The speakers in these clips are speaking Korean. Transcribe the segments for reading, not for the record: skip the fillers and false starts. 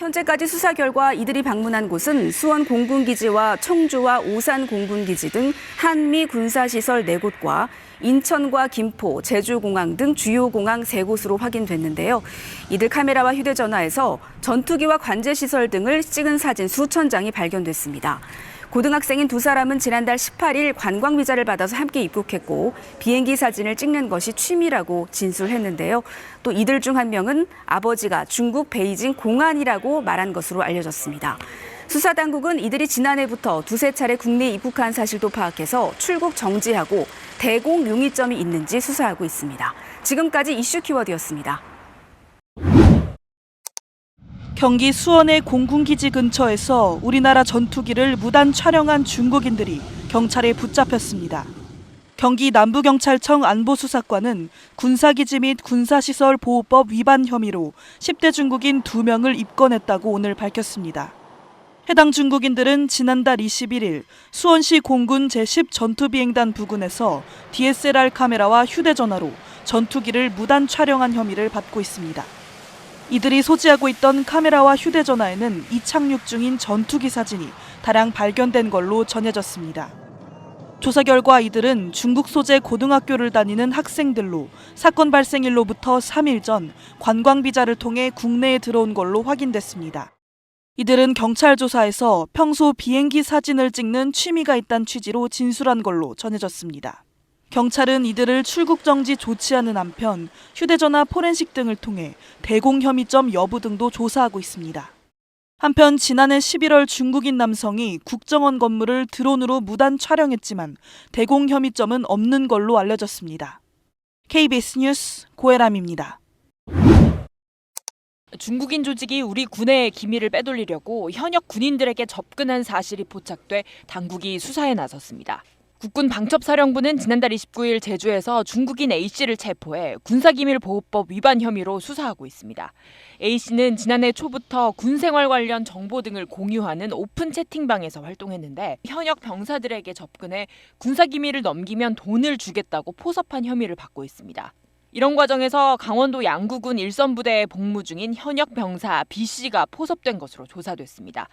현재까지 수사 결과 이들이 방문한 곳은 수원 공군기지와 청주와 오산 공군기지 등 한미 군사시설 4곳과 인천과 김포, 제주공항 등 주요 공항 3곳으로 확인됐는데요. 이들 카메라와 휴대전화에서 전투기와 관제시설 등을 찍은 사진 수천 장이 발견됐습니다. 고등학생인 2사람은 지난달 18일 관광비자를 받아서 함께 입국했고 비행기 사진을 찍는 것이 취미라고 진술했는데요. 또 이들 중 한 명은 아버지가 중국 베이징 공안이라고 말한 것으로 알려졌습니다. 수사당국은 이들이 지난해부터 2~3차례 국내에 입국한 사실도 파악해서 출국 정지하고 대공 용의점이 있는지 수사하고 있습니다. 지금까지 이슈 키워드였습니다. 경기 수원의 공군기지 근처에서 우리나라 전투기를 무단 촬영한 중국인들이 경찰에 붙잡혔습니다. 경기 남부경찰청 안보수사과는 군사기지 및 군사시설 보호법 위반 혐의로 10대 중국인 2명을 입건했다고 오늘 밝혔습니다. 해당 중국인들은 지난달 21일 수원시 공군 제10 전투비행단 부근에서 DSLR 카메라와 휴대전화로 전투기를 무단 촬영한 혐의를 받고 있습니다. 이들이 소지하고 있던 카메라와 휴대전화에는 이착륙 중인 전투기 사진이 다량 발견된 걸로 전해졌습니다. 조사 결과 이들은 중국 소재 고등학교를 다니는 학생들로 사건 발생일로부터 3일 전 관광비자를 통해 국내에 들어온 걸로 확인됐습니다. 이들은 경찰 조사에서 평소 비행기 사진을 찍는 취미가 있다는 취지로 진술한 걸로 전해졌습니다. 경찰은 이들을 출국 정지 조치하는 한편 휴대전화 포렌식 등을 통해 대공 혐의점 여부 등도 조사하고 있습니다. 한편 지난해 11월 중국인 남성이 국정원 건물을 드론으로 무단 촬영했지만 대공 혐의점은 없는 걸로 알려졌습니다. KBS 뉴스 고혜람입니다. 중국인 조직이 우리 군의 기밀을 빼돌리려고 현역 군인들에게 접근한 사실이 포착돼 당국이 수사에 나섰습니다. 국군 방첩사령부는 지난달 29일 제주에서 중국인 A씨를 체포해 군사기밀보호법 위반 혐의로 수사하고 있습니다. A씨는 지난해 초부터 군생활 관련 정보 등을 공유하는 오픈 채팅방에서 활동했는데 현역 병사들에게 접근해 군사기밀을 넘기면 돈을 주겠다고 포섭한 혐의를 받고 있습니다. 이런 과정에서 강원도 양구군 일선부대에 복무 중인 현역 병사 B씨가 포섭된 것으로 조사됐습니다.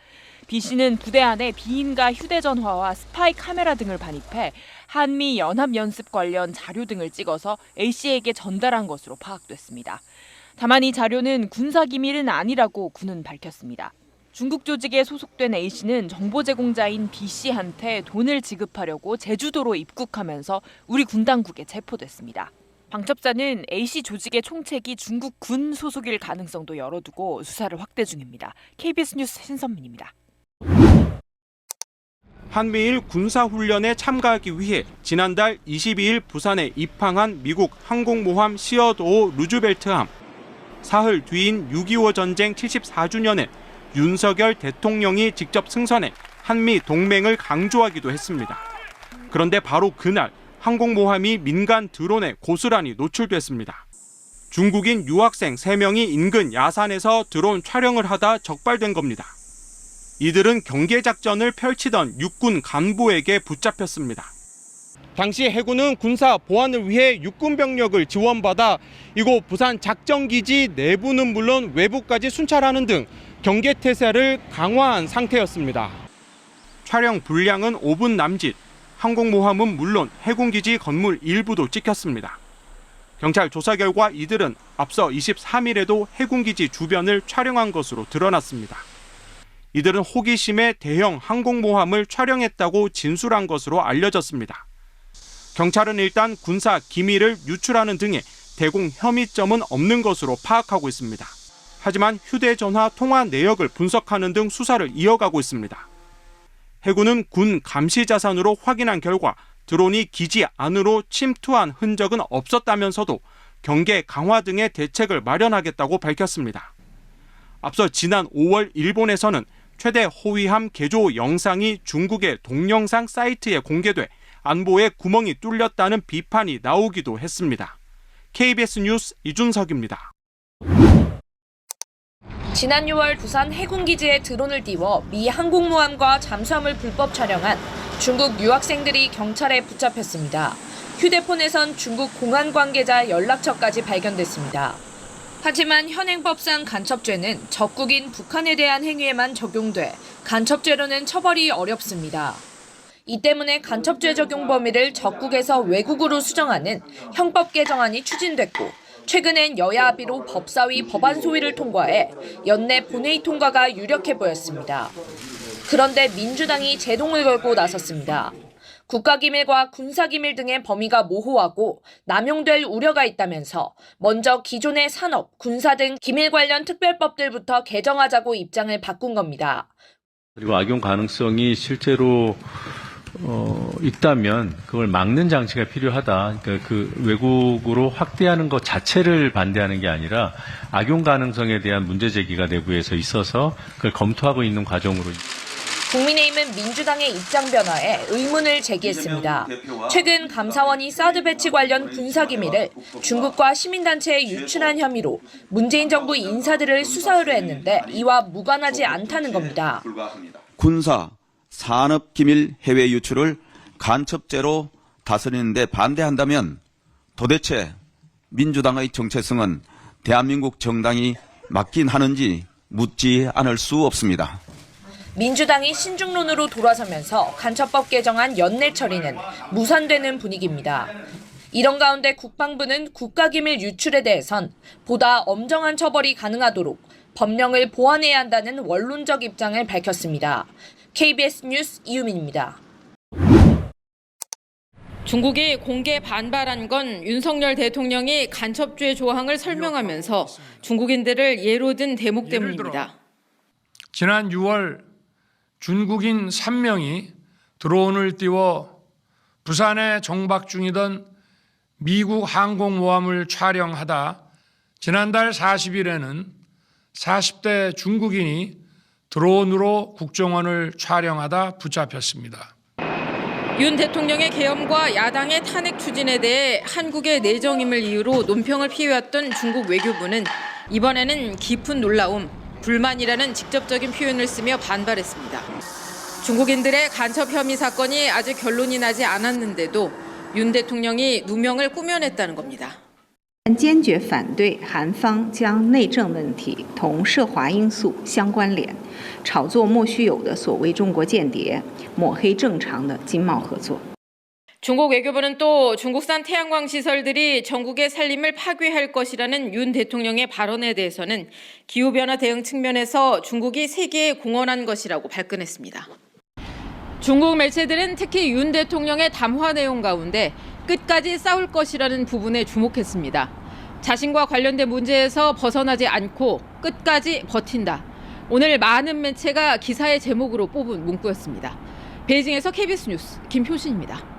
B씨는 부대 안에 비인가 휴대전화와 스파이 카메라 등을 반입해 한미 연합연습 관련 자료 등을 찍어서 A씨에게 전달한 것으로 파악됐습니다. 다만 이 자료는 군사기밀은 아니라고 군은 밝혔습니다. 중국 조직에 소속된 A씨는 정보 제공자인 B씨한테 돈을 지급하려고 제주도로 입국하면서 우리 군 당국에 체포됐습니다. 방첩사는 A씨 조직의 총책이 중국 군 소속일 가능성도 열어두고 수사를 확대 중입니다. KBS 뉴스 신선민입니다. 한미일 군사훈련에 참가하기 위해 지난달 22일 부산에 입항한 미국 항공모함 시어도 루즈벨트함. 사흘 뒤인 6.25 전쟁 74주년에 윤석열 대통령이 직접 승선해 한미 동맹을 강조하기도 했습니다. 그런데 바로 그날 항공모함이 민간 드론에 고스란히 노출됐습니다. 중국인 유학생 3명이 인근 야산에서 드론 촬영을 하다 적발된 겁니다. 이들은 경계작전을 펼치던 육군 간부에게 붙잡혔습니다. 당시 해군은 군사 보안을 위해 육군 병력을 지원받아 이곳 부산 작전기지 내부는 물론 외부까지 순찰하는 등 경계태세를 강화한 상태였습니다. 촬영 분량은 5분 남짓. 항공모함은 물론 해군기지 건물 일부도 찍혔습니다. 경찰 조사 결과 이들은 앞서 23일에도 해군기지 주변을 촬영한 것으로 드러났습니다. 이들은 호기심에 대형 항공모함을 촬영했다고 진술한 것으로 알려졌습니다. 경찰은 일단 군사 기밀을 유출하는 등의 대공 혐의점은 없는 것으로 파악하고 있습니다. 하지만 휴대전화 통화 내역을 분석하는 등 수사를 이어가고 있습니다. 해군은 군 감시 자산으로 확인한 결과 드론이 기지 안으로 침투한 흔적은 없었다면서도 경계 강화 등의 대책을 마련하겠다고 밝혔습니다. 앞서 지난 5월 일본에서는 최대 호위함 개조 영상이 중국의 동영상 사이트에 공개돼 안보에 구멍이 뚫렸다는 비판이 나오기도 했습니다. KBS 뉴스 이준석입니다. 지난 6월 부산 해군기지에 드론을 띄워 미 항공모함과 잠수함을 불법 촬영한 중국 유학생들이 경찰에 붙잡혔습니다. 휴대폰에선 중국 공안 관계자 연락처까지 발견됐습니다. 하지만 현행법상 간첩죄는 적국인 북한에 대한 행위에만 적용돼 간첩죄로는 처벌이 어렵습니다. 이 때문에 간첩죄 적용 범위를 적국에서 외국으로 수정하는 형법 개정안이 추진됐고 최근엔 여야 합의로 법사위 법안 소위를 통과해 연내 본회의 통과가 유력해 보였습니다. 그런데 민주당이 제동을 걸고 나섰습니다. 국가기밀과 군사기밀 등의 범위가 모호하고 남용될 우려가 있다면서 먼저 기존의 산업, 군사 등 기밀 관련 특별법들부터 개정하자고 입장을 바꾼 겁니다. 그리고 악용 가능성이 실제로 있다면 그걸 막는 장치가 필요하다. 그러니까 그 외국으로 확대하는 것 자체를 반대하는 게 아니라 악용 가능성에 대한 문제 제기가 내부에서 있어서 그걸 검토하고 있는 과정으로. 국민의힘은 민주당의 입장 변화에 의문을 제기했습니다. 최근 감사원이 사드 배치 관련 군사기밀을 중국과 시민단체에 유출한 혐의로 문재인 정부 인사들을 수사 의뢰했는데 이와 무관하지 않다는 겁니다. 군사, 산업기밀 해외 유출을 간첩죄로 다스리는데 반대한다면 도대체 민주당의 정체성은 대한민국 정당이 맞긴 하는지 묻지 않을 수 없습니다. 민주당이 신중론으로 돌아서면서 간첩법 개정안 연내 처리는 무산되는 분위기입니다. 이런 가운데 국방부는 국가기밀 유출에 대해선 보다 엄정한 처벌이 가능하도록 법령을 보완해야 한다는 원론적 입장을 밝혔습니다. KBS 뉴스 이유민입니다. 중국이 공개 반발한 건 윤석열 대통령이 간첩죄 조항을 설명하면서 중국인들을 예로 든 대목 때문입니다. 지난 6월 중국인 3명이 드론을 띄워 부산에 정박 중이던 미국 항공모함을 촬영하다 지난달 40일에는 40대 중국인이 드론으로 국정원을 촬영하다 붙잡혔습니다. 윤 대통령의 계엄과 야당의 탄핵 추진에 대해 한국의 내정임을 이유로 논평을 피해왔던 중국 외교부는 이번에는 깊은 놀라움, 불만이라는 직접적인 표현을 쓰며 반발했습니다. 중국인들의 간첩 혐의 사건이 아직 결론이 나지 않았는데도 윤 대통령이 누명을 꾸며냈다는 겁니다. 坚决反对韩方将内政问题同涉华因素相关联，炒作莫须有的所谓中国间谍，抹黑正常的经贸合作。 중국 외교부는 또 중국산 태양광 시설들이 전국의 산림을 파괴할 것이라는 윤 대통령의 발언에 대해서는 기후변화 대응 측면에서 중국이 세계에 공헌한 것이라고 발끈했습니다. 중국 매체들은 특히 윤 대통령의 담화 내용 가운데 끝까지 싸울 것이라는 부분에 주목했습니다. 자신과 관련된 문제에서 벗어나지 않고 끝까지 버틴다. 오늘 많은 매체가 기사의 제목으로 뽑은 문구였습니다. 베이징에서 KBS 뉴스 김효신입니다.